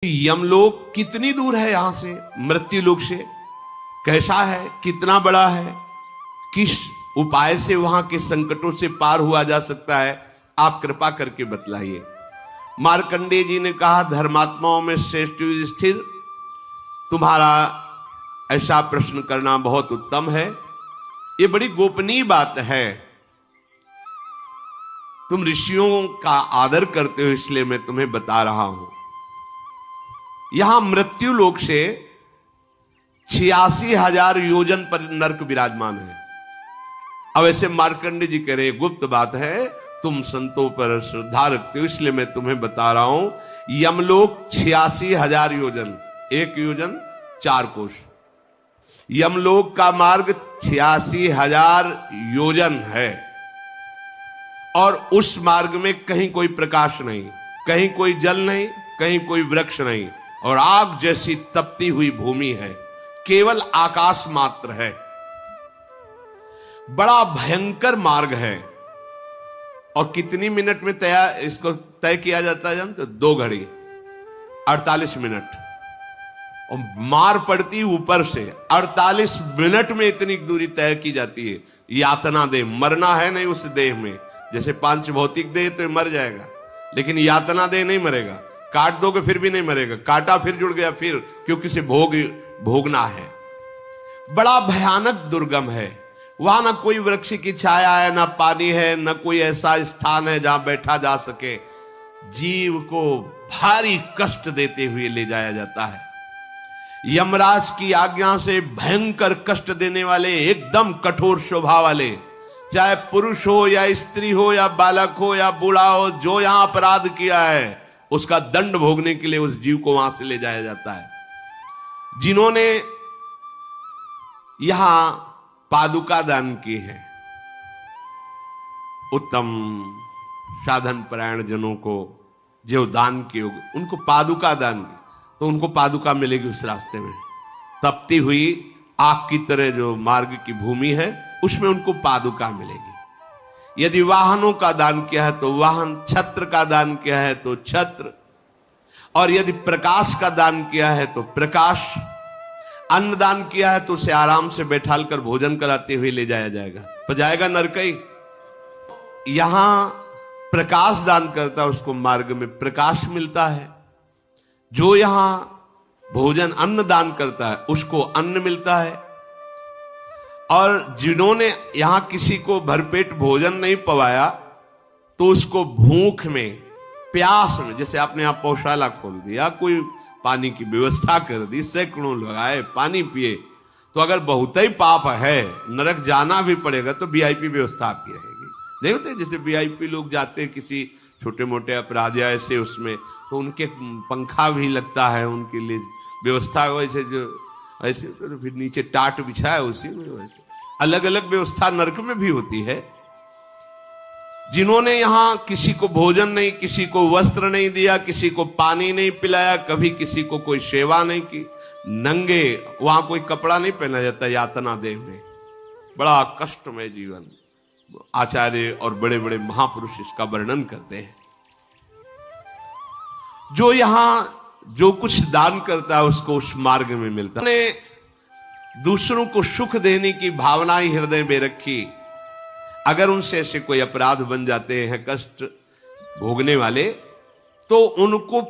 यमलोक कितनी दूर है यहां से, मृत्यु लोक से? कैसा है, कितना बड़ा है, किस उपाय से वहां के संकटों से पार हुआ जा सकता है? आप कृपा करके बतलाइए। मार्कंडेय जी ने कहा, धर्मात्माओं में श्रेष्ठ युधिष्ठिर, तुम्हारा ऐसा प्रश्न करना बहुत उत्तम है। ये बड़ी गोपनीय बात है। तुम ऋषियों का आदर करते हो, इसलिए मैं तुम्हें बता रहा हूं। यहां मृत्यु लोक से 86,000 योजन पर नरक विराजमान है। अब ऐसे मार्कंडेय जी कह रहे, गुप्त बात है, तुम संतों पर श्रद्धा रखते हो, इसलिए मैं तुम्हें बता रहा हूं। यमलोक 86,000 योजन, एक योजन 4 कोश। यमलोक का मार्ग 86,000 योजन है, और उस मार्ग में कहीं कोई प्रकाश नहीं, कहीं कोई जल नहीं, कहीं कोई वृक्ष नहीं, और आग जैसी तपती हुई भूमि है, केवल आकाश मात्र है। बड़ा भयंकर मार्ग है। और कितनी मिनट में इसको तय किया जाता है जानते? 2 घड़ी 48 मिनट। और मार पड़ती ऊपर से 48 मिनट में इतनी दूरी तय की जाती है। यातना देह, मरना है नहीं उस देह में। जैसे 5 भौतिक देह तो मर जाएगा, लेकिन यातना देह नहीं मरेगा। काट दोगे फिर भी नहीं मरेगा, काटा फिर जुड़ गया, फिर क्योंकि इसे भोगना है। बड़ा भयानक दुर्गम है। वहां ना कोई वृक्ष की छाया है, ना पानी है, ना कोई ऐसा स्थान है जहां बैठा जा सके। जीव को भारी कष्ट देते हुए ले जाया जाता है। यमराज की आज्ञा से भयंकर कष्ट देने वाले, एकदम कठोर स्वभाव वाले, चाहे पुरुष हो या स्त्री हो या बालक हो या बूढ़ा हो, जो यहां अपराध किया है उसका दंड भोगने के लिए उस जीव को वहां से ले जाया जाता है। जिन्होंने यहां पादुका दान की है, उत्तम साधन परायण जनों को जो दान किए, उनको पादुका दान, तो उनको पादुका मिलेगी उस रास्ते में। तपती हुई आग की तरह जो मार्ग की भूमि है, उसमें उनको पादुका मिलेगी। यदि वाहनों का दान किया है तो वाहन, छत्र का दान किया है तो छत्र, और यदि प्रकाश का दान किया है तो प्रकाश, अन्न दान किया है तो उसे आराम से बैठाल कर भोजन कराते हुए ले जाया जाएगा, तो जाएगा नरकई। यहां प्रकाश दान करता है, उसको मार्ग में प्रकाश मिलता है। जो यहां भोजन अन्न दान करता है, उसको अन्न मिलता है। और जिन्होंने यहां किसी को भरपेट भोजन नहीं पवाया, तो उसको भूख में, प्यास में, जैसे आपने यहां पौशाला खोल दिया, कोई पानी की व्यवस्था कर दी, सैकड़ों लगाए, पानी पिए, तो अगर बहुत ही पाप है, नरक जाना भी पड़ेगा, तो वीआईपी व्यवस्था आपकी रहेगी। नहीं होते जैसे वीआईपी लोग जाते हैं किसी छोटे मोटे अपराध या ऐसे, उसमें तो उनके पंखा भी लगता है, उनके लिए व्यवस्था वैसे, जो ऐसे तो फिर नीचे टाट बिछा है उसी में, वैसे अलग अलग व्यवस्था नरक में भी होती है। जिन्होंने यहां किसी को भोजन नहीं, किसी को वस्त्र नहीं दिया, किसी को पानी नहीं पिलाया, कभी किसी को कोई सेवा नहीं की, नंगे, वहां कोई कपड़ा नहीं पहना जाता यातना देह में, बड़ा कष्टमय जीवन। आचार्य और बड़े बड़े महापुरुष इसका वर्णन करते हैं। जो यहां जो कुछ दान करता है, उसको उस मार्ग में मिलता है। दूसरों को सुख देने की भावना ही हृदय में रखी। अगर उनसे ऐसे कोई अपराध बन जाते हैं कष्ट भोगने वाले, तो उनको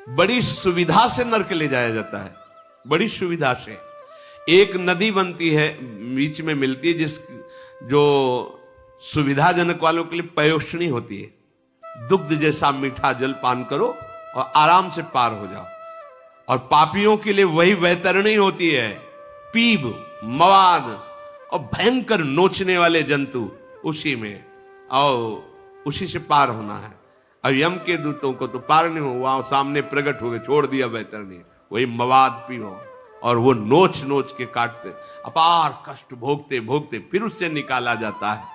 बड़ी सुविधा से नरक ले जाया जाता है। बड़ी सुविधा से एक नदी बनती है, बीच में मिलती है, जो सुविधाजनक वालों के लिए पयोष्णी होती है। दुग्ध जैसा मीठा जल पान करो और आराम से पार हो जाओ। और पापियों के लिए वही वैतरणी होती है, पीप, मवाद और भयंकर नोचने वाले जंतु, उसी में और उसी से पार होना है। और यम के दूतों को तो पार नहीं हो, वहां सामने प्रकट हो गए, छोड़ दिया वैतरणी, वही मवाद पियो, और वो नोच नोच के काटते, अपार कष्ट भोगते भोगते फिर उससे निकाला जाता है।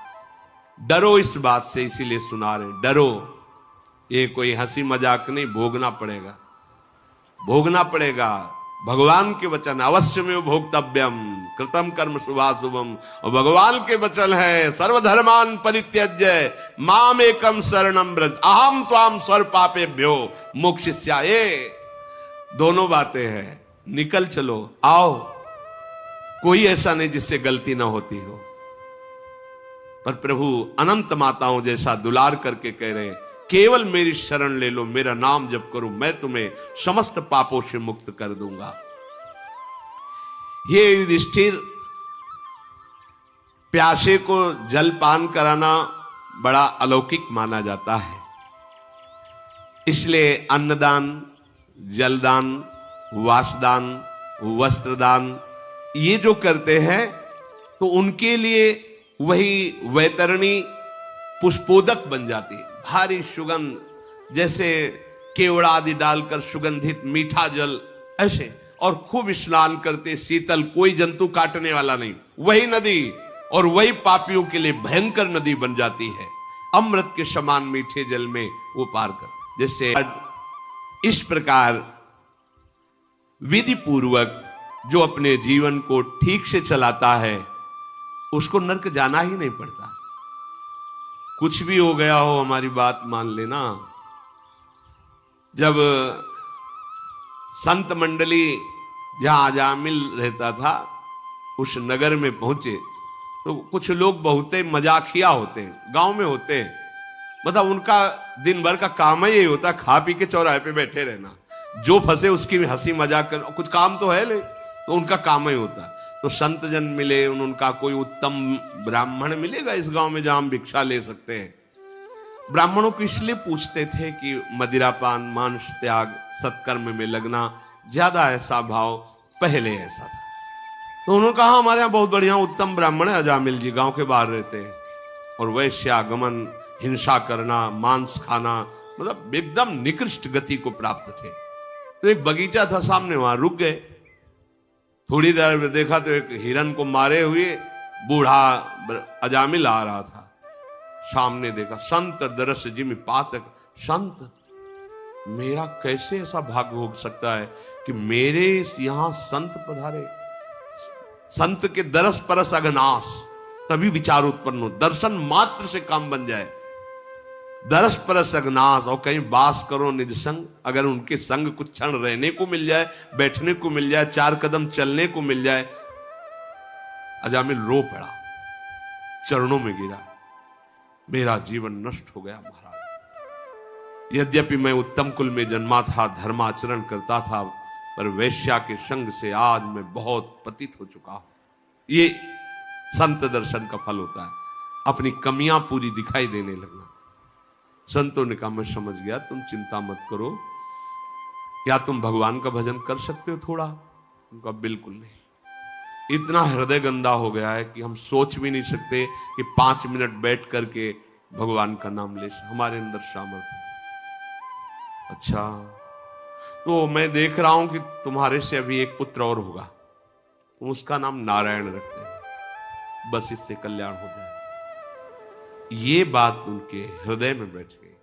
डरो इस बात से, इसीलिए सुना रहे, डरो। ये कोई हंसी मजाक नहीं, भोगना पड़ेगा, भोगना पड़ेगा। भगवान के वचन, अवश्य में भोक्तव्यम कृतम कर्म शुभाशुभम, और भगवान के वचन है, सर्वधर्मान परित्यज्य माम एकम शरणम व्रज अहम त्वाम सर्व पापेभ्यो मोक्षयिष्यामि। दोनों बातें हैं, निकल चलो, आओ। कोई ऐसा नहीं जिससे गलती ना होती हो, पर प्रभु अनंत माताओं जैसा दुलार करके कह रहे हैं, केवल मेरी शरण ले लो, मेरा नाम जप करो, मैं तुम्हें समस्त पापों से मुक्त कर दूंगा। ये युधिष्ठिर, प्यासे को जल पान कराना बड़ा अलौकिक माना जाता है, इसलिए अन्नदान, जलदान, वासदान, वस्त्रदान ये जो करते हैं तो उनके लिए वही वैतरणी पुष्पोदक बन जाती, भारी सुगंध, जैसे केवड़ा आदि डालकर सुगंधित मीठा जल ऐसे, और खूब स्नान करते, शीतल, कोई जंतु काटने वाला नहीं, वही नदी और वही पापियों के लिए भयंकर नदी बन जाती है, अमृत के समान मीठे जल में वो पार कर। जैसे इस प्रकार विधि पूर्वक जो अपने जीवन को ठीक से चलाता है उसको नरक जाना ही नहीं पड़ता। कुछ भी हो गया हो, हमारी बात मान लेना। जब संत मंडली जहां अजामिल रहता था उस नगर में पहुंचे तो कुछ लोग बहुत मजाकिया होते हैं, गांव में होते हैं, मतलब उनका दिन भर का काम ही यही होता है, खा पी के चौराहे पे बैठे रहना, जो फंसे उसकी हंसी मजाक कर, कुछ काम तो है नहीं, तो उनका काम ही होता है। तो संत जन मिले, उनका कोई उत्तम ब्राह्मण मिलेगा इस गांव में जहां हम भिक्षा ले सकते हैं। ब्राह्मणों को इसलिए पूछते थे कि मदिरापान, मांस त्याग, सत्कर्म में लगना, ज्यादा ऐसा भाव पहले ऐसा था। तो उन्होंने कहा हमारे यहाँ बहुत बढ़िया उत्तम ब्राह्मण है अजामिल जी, गांव के बाहर रहते हैं, और वैश्यागमन, हिंसा करना, मांस खाना, मतलब एकदम निकृष्ट गति को प्राप्त थे। तो एक बगीचा था सामने, वहां रुक गए। थोड़ी देर में देखा तो एक हिरन को मारे हुए बूढ़ा अजामिल आ रहा था। सामने देखा, संत दरस जिम पातक, संत मेरा कैसे ऐसा भाग्य हो सकता है कि मेरे यहां संत पधारे। संत के दरस परस अघनाश, तभी विचार उत्पन्न हो, दर्शन मात्र से काम बन जाए। दरस परस अघनाश, और कहीं वास करो निज संग, अगर उनके संग कुछ क्षण रहने को मिल जाए, बैठने को मिल जाए, 4 कदम चलने को मिल जाए। अजामिल रो पड़ा, चरणों में गिरा, मेरा जीवन नष्ट हो गया महाराज। यद्यपि मैं उत्तम कुल में जन्मा था, धर्माचरण करता था, पर वैश्या के संग से आज मैं बहुत पतित हो चुका हूं। ये संत दर्शन का फल होता है, अपनी कमियां पूरी दिखाई देने लगना। संतों ने कहा मैं समझ गया, तुम चिंता मत करो, क्या तुम भगवान का भजन कर सकते हो थोड़ा? उनका बिल्कुल नहीं, इतना हृदय गंदा हो गया है कि हम सोच भी नहीं सकते कि 5 मिनट बैठ करके भगवान का नाम ले, हमारे अंदर सामर्थ्य है। अच्छा, तो मैं देख रहा हूं कि तुम्हारे से अभी एक पुत्र और होगा, तुम उसका नाम नारायण रख दे, बस इससे कल्याण हो जाए। ये बात उनके हृदय में बैठ गई।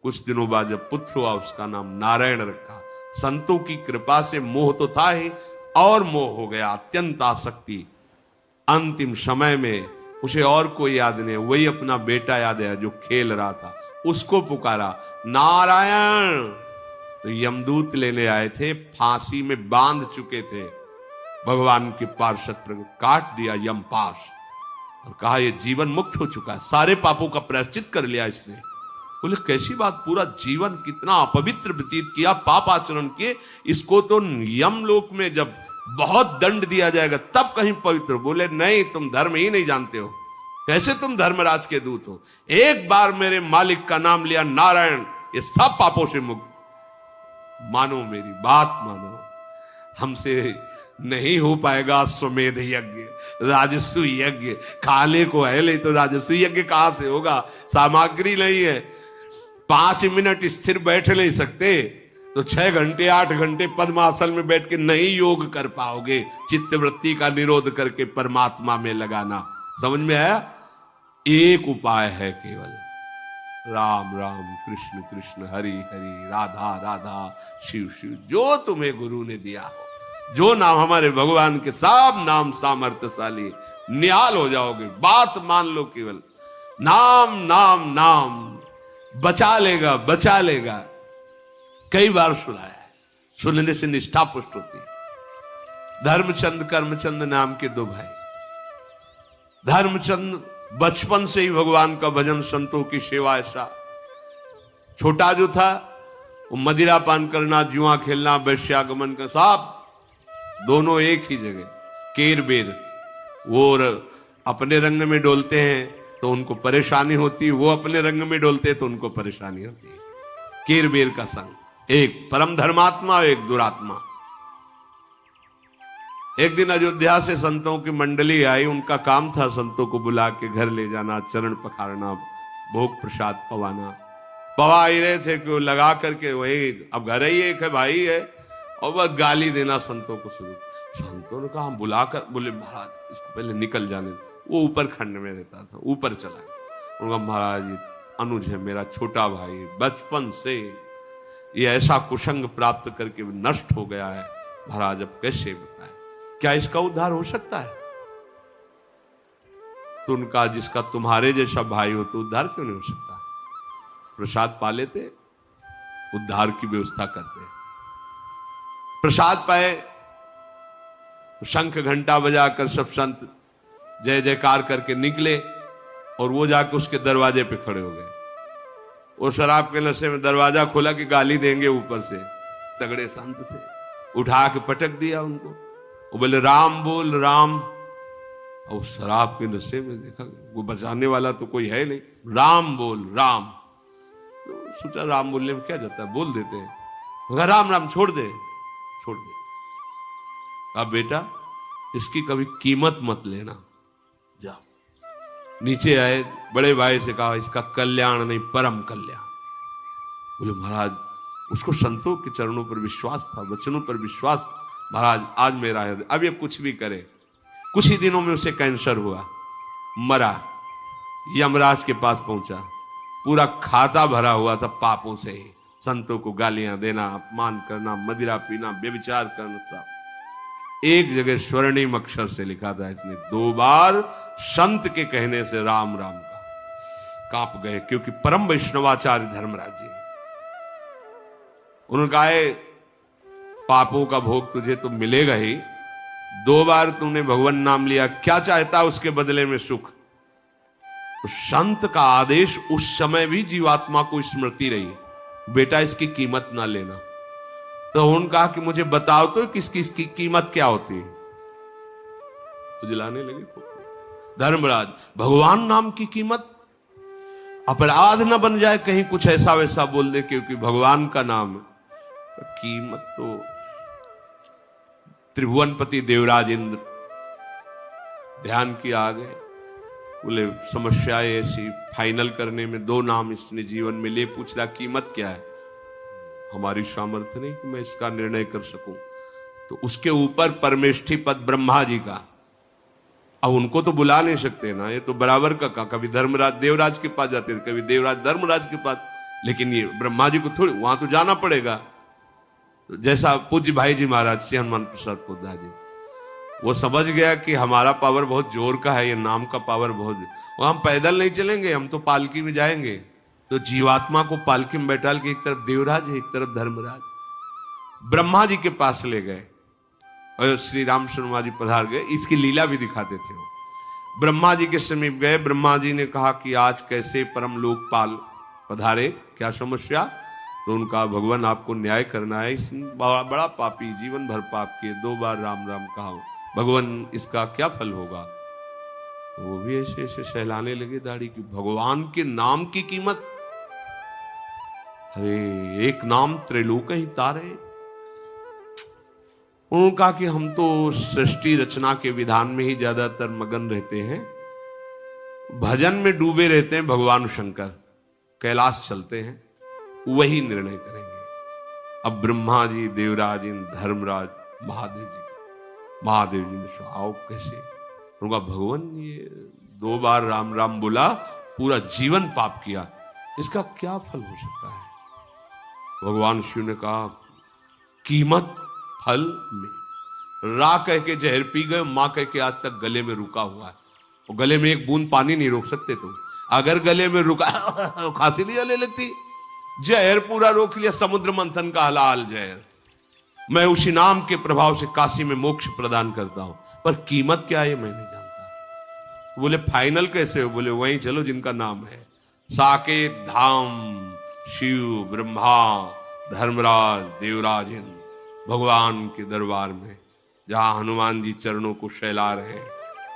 कुछ दिनों बाद जब पुत्र हुआ, उसका नाम नारायण रखा। संतों की कृपा से मोह तो था ही, और मोह हो गया, अत्यंत आसक्ति। अंतिम समय में उसे और कोई याद नहीं, वही अपना बेटा याद है जो खेल रहा था, उसको पुकारा नारायण। तो यमदूत लेने आए थे, फांसी में बांध चुके थे, भगवान के पार्षद प्रभु काट दिया यमपाश, और कहा ये जीवन मुक्त हो चुका है, सारे पापों का प्रायश्चित कर लिया इसने। बोले कैसी बात, पूरा जीवन कितना अपवित्र व्यतीत किया, पाप आचरण किए, इसको तो यमलोक में जब बहुत दंड दिया जाएगा तब कहीं पवित्र। बोले नहीं, तुम धर्म ही नहीं जानते हो, कैसे तुम धर्मराज के दूत हो? एक बार मेरे मालिक का नाम लिया नारायण, ये सब पापों से मुक्त। मानो मेरी बात मानो, हमसे नहीं हो पाएगा अश्वमेध यज्ञ, राजस्व यज्ञ, खाने को है नहीं तो राजस्व यज्ञ कहां से होगा? सामग्री नहीं है, 5 मिनट स्थिर बैठ नहीं सकते, तो 6 घंटे 8 घंटे पद्मासन में बैठ के नहीं योग कर पाओगे। चित्तवृत्ति का निरोध करके परमात्मा में लगाना। समझ में आया? एक उपाय है केवल, राम राम कृष्ण कृष्ण हरि हरि राधा राधा शिव शिव, जो तुम्हें गुरु ने दिया हो, जो नाम हमारे भगवान के, सब नाम सामर्थ्यशाली, निहाल हो जाओगे। बात मान लो, केवल नाम नाम नाम बचा लेगा, बचा लेगा। कई बार सुनाया है, सुनने से निष्ठा पुष्ट होती है। धर्मचंद कर्मचंद नाम के दो भाई। धर्मचंद बचपन से ही भगवान का भजन, संतों की सेवा, ऐसा छोटा जो था वो मदिरा पान करना, जुआ खेलना, वैश्यागमन का, सब दोनों एक ही जगह, केर बेर। वो अपने रंग में डोलते हैं तो उनको परेशानी होती है, वो अपने रंग में डोलते हैं तो उनको परेशानी होती है। केर बेर का संग, एक परम धर्मात्मा, एक दुरात्मा। एक दिन अयोध्या से संतों की मंडली आई। उनका काम था संतों को बुला के घर ले जाना, चरण पखारना, भोग प्रसाद पवाना। पवा ही रहे थे कि वो लगा करके वही, अब घर ही एक है, भाई है, और वह गाली देना संतों को शुरू। संतों ने कहा हम बुलाकर, बोले महाराज इसको पहले निकल जाने दो। वो ऊपर खंड में रहता था, ऊपर चला गया। उनका महाराज ये अनुज है, मेरा छोटा भाई, बचपन से ये ऐसा कुसंग प्राप्त करके नष्ट हो गया है, महाराज अब कैसे बताए, क्या इसका उद्धार हो सकता है? तो उनका, जिसका तुम्हारे जैसा भाई हो तो उद्धार क्यों नहीं हो सकता? प्रसाद पा लेते, उद्धार की व्यवस्था करते। प्रसाद पाए तो शंख घंटा बजाकर सब संत जय जयकार करके निकले, और वो जाके उसके दरवाजे पे खड़े हो गए। वो शराब के नशे में दरवाजा खोला कि गाली देंगे ऊपर से। तगड़े संत थे, उठा के पटक दिया उनको। वो बोले राम बोल राम। और शराब के नशे में देखा वो बचाने वाला तो कोई है नहीं, राम बोल राम। तो सोचा राम बोलने में क्या जाता है, बोल देते हैं। राम राम छोड़ दे, छोड़ दे। अब बेटा इसकी कभी कीमत मत लेना, जा। नीचे आए, बड़े भाई से कहा इसका कल्याण नहीं परम कल्याण। बोले महाराज उसको संतों के चरणों पर विश्वास था, वचनों पर विश्वास था। महाराज आज मेरा है, अब ये कुछ भी करे। कुछ ही दिनों में उसे कैंसर हुआ, मरा। यमराज के पास पहुंचा, पूरा खाता भरा हुआ था पापों से ही। संतों को गालियां देना, अपमान करना, मदिरा पीना, व्यभिचार करना, सब। एक जगह स्वर्णिम अक्षर से लिखा था इसने 2 बार संत के कहने से राम राम का। कांप गए, क्योंकि परम वैष्णवाचार्य धर्मराज जी। उन्होंने कहा पापों का भोग तुझे तो मिलेगा ही, 2 बार तूने भगवान नाम लिया, क्या चाहता उसके बदले में सुख? तो संत का आदेश उस समय भी जीवात्मा को स्मृति रही, बेटा इसकी कीमत ना लेना। तो उन्होंने कहा कि मुझे बताओ तो इसकी कीमत क्या होती है? खुजलाने लगे धर्मराज, भगवान नाम की कीमत, अपराध न बन जाए कहीं कुछ ऐसा वैसा बोल दे, क्योंकि भगवान का नाम कीमत। तो त्रिभुवनपति देवराज इंद्र ध्यान किया, आ गए। बोले समस्या ऐसी, फाइनल करने में 2 नाम इसने जीवन में ले, पूछ रहा कीमत क्या है? हमारी सामर्थ्य नहीं कि मैं इसका निर्णय कर सकूं। तो उसके ऊपर परमेष्ठी पद ब्रह्मा जी का, अब उनको तो बुला नहीं सकते ना, ये तो बराबर का कभी धर्मराज देवराज के पास जाते थे, कभी देवराज धर्मराज के पास, लेकिन ये ब्रह्मा जी को थोड़ी वहां तो जाना पड़ेगा। तो जैसा पूज्य भाई जी महाराज श्री हनुमान प्रसाद पोद्दार जी, वो समझ गया कि हमारा पावर बहुत जोर का है, ये नाम का पावर बहुत, वो हम पैदल नहीं चलेंगे, हम तो पालकी में जाएंगे। तो जीवात्मा को पालकी में बैठाल के एक तरफ देवराज है, एक तरफ धर्मराज, ब्रह्मा जी के पास ले गए। और श्री राम शर्मा जी पधार गए, इसकी लीला भी दिखाते थे वो। ब्रह्मा जी के समीप गए, ब्रह्मा जी ने कहा कि आज कैसे परम लोकपाल पधारे, क्या समस्या? तो उनका भगवान आपको न्याय करना है, इसने बड़ा पापी, जीवन भर पाप किए, 2 बार राम राम कहा, भगवान इसका क्या फल होगा? वो भी ऐसे ऐसे सहलाने लगे दाढ़ी की, भगवान के नाम की कीमत, अरे एक नाम त्रिलोक ही तारे। उन्होंने कहा कि हम तो सृष्टि रचना के विधान में ही ज्यादातर मगन रहते हैं, भजन में डूबे रहते हैं। भगवान शंकर कैलाश चलते हैं, वही निर्णय करेंगे। अब ब्रह्मा जी, देवराज इंद्र, धर्मराज, महादेव जी ने आओ कैसे? उनका भगवान ये 2 बार राम राम बोला, पूरा जीवन पाप किया, इसका क्या फल हो सकता है? भगवान शिव ने कहा कीमत फल में। रा कह के जहर पी गए, मां कह के आज तक गले में रुका हुआ है, वो गले में एक बूंद पानी नहीं रोक सकते तुम। अगर गले में रुका खांसी नहीं ले लेती, जहर पूरा रोक लिया, समुद्र मंथन का हलाल जहर। मैं उसी नाम के प्रभाव से काशी में मोक्ष प्रदान करता हूं, पर कीमत क्या है मैं नहीं जानता। बोले फाइनल कैसे हो? बोले वहीं चलो जिनका नाम है। साकेत धाम शिव ब्रह्मा धर्मराज देवराज इंद्र भगवान के दरबार में, जहां हनुमान जी चरणों को शैला रहे,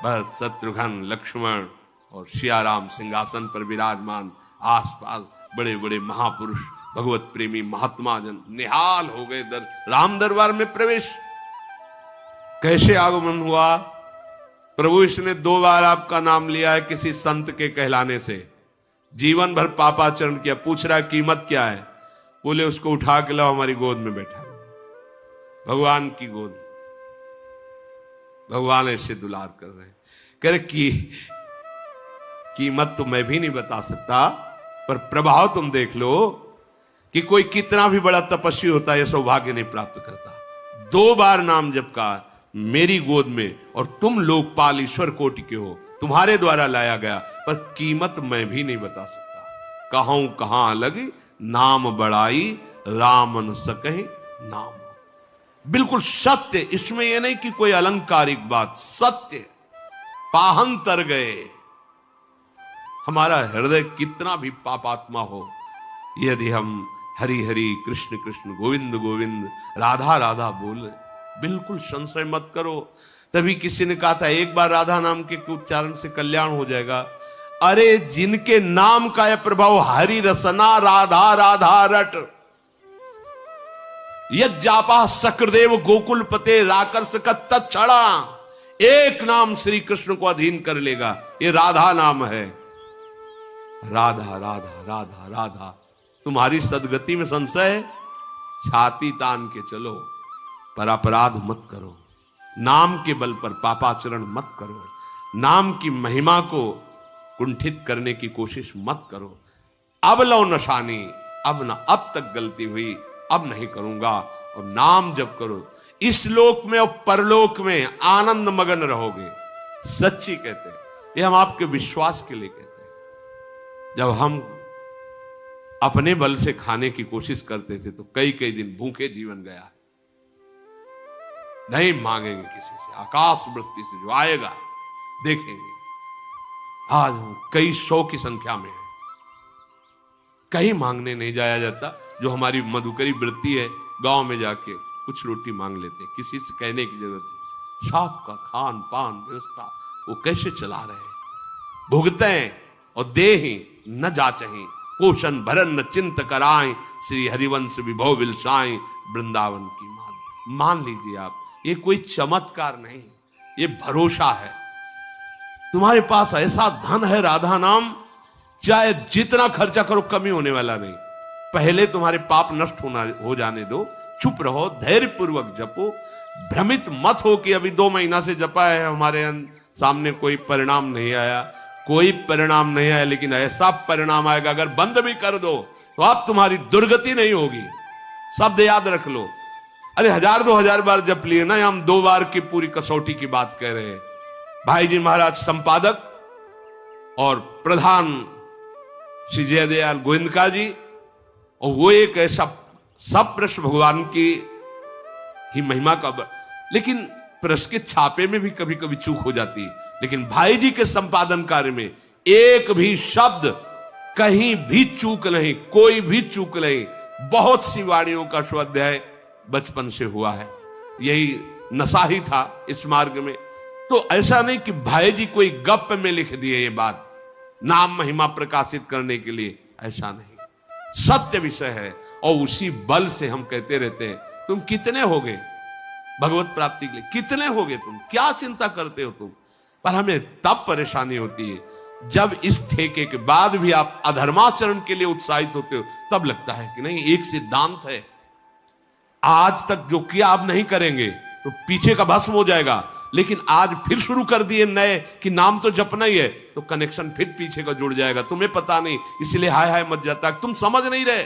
भरत शत्रुघ्न लक्ष्मण और सियाराम सिंहासन पर विराजमान, आसपास बड़े बड़े महापुरुष भगवत प्रेमी महात्मा जन निहाल हो गए राम दरबार में प्रवेश। कैसे आगमन हुआ? प्रभु इसने 2 बार आपका नाम लिया है किसी संत के कहलाने से, जीवन भर पापाचरण किया। पूछ रहा कीमत क्या है? बोले उसको उठा के लाओ, हमारी गोद में बैठा। भगवान की गोद, भगवान ऐसे दुलार कर रहे हैं। कह रहे की कीमत तो मैं भी नहीं बता सकता, पर प्रभाव तुम देख लो कि कोई कितना भी बड़ा तपस्वी होता है, यह सौभाग्य नहीं प्राप्त करता। 2 बार नाम जप का मेरी गोद में, और तुम लोकपाल ईश्वर कोटि के हो, तुम्हारे द्वारा लाया गया, पर कीमत मैं भी नहीं बता सकता। कहूं कहां अलग नाम बड़ाई, राम न सकहि नाम। बिल्कुल सत्य, इसमें यह नहीं कि कोई अलंकारिक बात, सत्य। पाहन तर गए। हमारा हृदय कितना भी पापात्मा हो, यदि हम हरि हरि कृष्ण कृष्ण गोविंद गोविंद राधा राधा बोल, बिल्कुल संशय मत करो। तभी किसी ने कहा था एक बार राधा नाम के उच्चारण से कल्याण हो जाएगा। अरे जिनके नाम का यह प्रभाव, हरि रसना राधा राधा रट, यज्जापा सक्र गोकुल पते राकर्ष का तत्क्षणा, एक नाम श्री कृष्ण को अधीन कर लेगा। ये राधा नाम है। राधा राधा राधा राधा। तुम्हारी सदगति में संशय है, छाती तान के चलो, पर अपराध मत करो। नाम के बल पर पापाचरण मत करो। नाम की महिमा को कुंठित करने की कोशिश मत करो। अब लो नशानी, अब ना, अब तक गलती हुई, अब नहीं करूंगा। और नाम जप करो, इस लोक में और परलोक में आनंद मगन रहोगे। सच्ची कहते हैं, ये हम आपके विश्वास के लिए कहते हैं। जब हम अपने बल से खाने की कोशिश करते थे तो कई कई दिन भूखे जीवन गया। नहीं मांगेंगे किसी से, आकाश वृत्ति से जो आएगा देखेंगे। आज हम कई 100 की संख्या में है, कहीं मांगने नहीं जाया जाता। जो हमारी मधुकरी वृत्ति है, गांव में जाके कुछ रोटी मांग लेते, किसी से कहने की जरूरत नहीं। साथ का खान पान व्यवस्था वो कैसे चला रहे हैं, भुगते और दे ही न जाचही, पोषण भरन न चिंत कराएं, श्री हरिवंश विभव विलसाएं, वृंदावन की मान लीजिए आप, ये कोई चमत्कार नहीं, ये भरोसा है। तुम्हारे पास ऐसा धन है, राधा नाम, चाहे जितना खर्चा करो कमी होने वाला नहीं। पहले तुम्हारे पाप नष्ट हो जाने दो, चुप रहो, धैर्य पूर्वक जपो। भ्रमित मत हो कि अभी 2 महीना से जपा है, हमारे सामने कोई परिणाम नहीं आया। कोई परिणाम नहीं आया, लेकिन ऐसा परिणाम आएगा अगर बंद भी कर दो तो अब तुम्हारी दुर्गति नहीं होगी। शब्द याद रख लो। अरे 1000-2000 बार जप लिए ना, हम 2 बार की पूरी कसौटी की बात कह रहे हैं। भाई जी महाराज संपादक और प्रधान श्री जयदयाल गोविंदका जी, और वो एक ऐसा सब प्रश्न भगवान की ही महिमा का, लेकिन प्रेस के छापे में भी कभी कभी चूक हो जाती है। लेकिन भाई जी के संपादन कार्य में एक भी शब्द कहीं भी चूक नहीं, कोई भी चूक नहीं। बहुत सी वाणियों का स्वाध्याय बचपन से हुआ है, यही नशा ही था इस मार्ग में। तो ऐसा नहीं कि भाई जी कोई गप में लिख दिए ये बात नाम महिमा प्रकाशित करने के लिए, ऐसा नहीं, सत्य विषय है। और उसी बल से हम कहते रहते हैं, तुम कितने हो गए भगवत प्राप्ति के लिए, कितने हो गए तुम, क्या चिंता करते हो तुम। पर हमें तब परेशानी होती है जब इस ठेके के बाद भी आप अधर्माचरण के लिए उत्साहित होते हो, तब लगता है कि नहीं, एक सिद्धांत है, आज तक जो किया अब नहीं करेंगे तो पीछे का भस्म हो जाएगा। लेकिन आज फिर शुरू कर दिए नए कि नाम तो जपना ही है, तो कनेक्शन फिर पीछे का जुड़ जाएगा। तुम्हें पता नहीं, इसलिए हाय हाय मत जाता, तुम समझ नहीं रहे।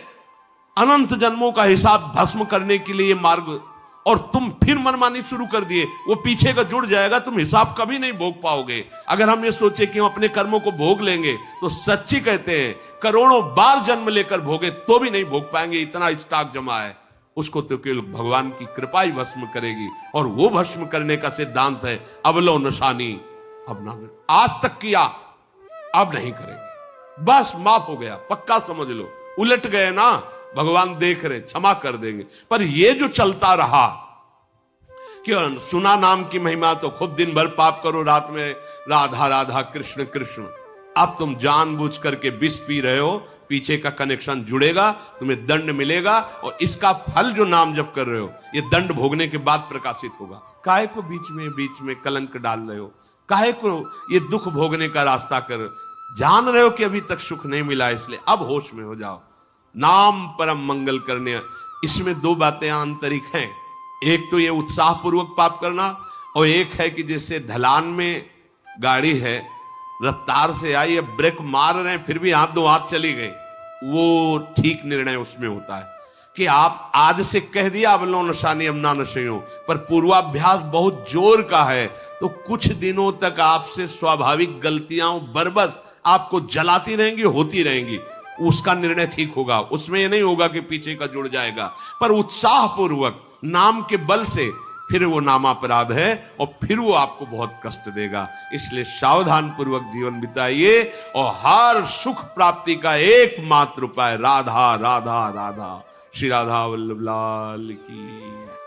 अनंत जन्मों का हिसाब भस्म करने के लिए मार्ग, और तुम फिर मनमानी शुरू कर दिए, वो पीछे का जुड़ जाएगा, तुम हिसाब कभी नहीं भोग पाओगे। अगर हम ये सोचे कि हम अपने कर्मों को भोग लेंगे, तो सच्ची कहते हैं करोड़ों बार जन्म लेकर भोगे तो भी नहीं भोग पाएंगे, इतना स्टॉक जमा है। उसको तो केवल भगवान की कृपा ही भस्म करेगी। और वो भस्म करने का सिद्धांत है अवलो नशानी, अब ना आज तक किया अब नहीं करेंगे, बस माफ हो गया, पक्का समझ लो। उलट गए ना, भगवान देख रहे, क्षमा कर देंगे। पर ये जो चलता रहा कि सुना नाम की महिमा तो खुद दिन भर पाप करो, रात में राधा राधा कृष्ण कृष्ण। अब तुम जानबूझ करके विष पी रहे हो, पीछे का कनेक्शन जुड़ेगा, तुम्हें दंड मिलेगा। और इसका फल जो नाम जप कर रहे हो, ये दंड भोगने के बाद प्रकाशित होगा। काहे को बीच में कलंक डाल रहे हो? काहे को ये दुख भोगने का रास्ता कर रहे हो? जान रहे हो कि अभी तक सुख नहीं मिला, इसलिए अब होश में हो जाओ। नाम परम मंगल करने, इसमें दो बातें आंतरिक हैं। एक तो ये उत्साह पूर्वक पाप करना, और एक है कि जैसे ढलान में गाड़ी है, रफ्तार से आई, अब ब्रेक मार रहे हैं फिर भी हाथ दो हाथ चली गई, वो ठीक निर्णय उसमें होता है कि आप आज से कह दिया अवलो नशानी अमना नशयो, पर पूर्वाभ्यास बहुत जोर का है, तो कुछ दिनों तक आपसे स्वाभाविक गलतियां बरबस आपको जलाती रहेंगी, होती रहेंगी। उसका निर्णय ठीक होगा, उसमें ये नहीं होगा कि पीछे का जुड़ जाएगा। पर उत्साह पूर्वक नाम के बल से फिर वो नामापराध है, और फिर वो आपको बहुत कष्ट देगा। इसलिए सावधान पूर्वक जीवन बिताइए, और हर सुख प्राप्ति का एकमात्र उपाय राधा राधा राधा। श्री राधा वल्लभ लाल की।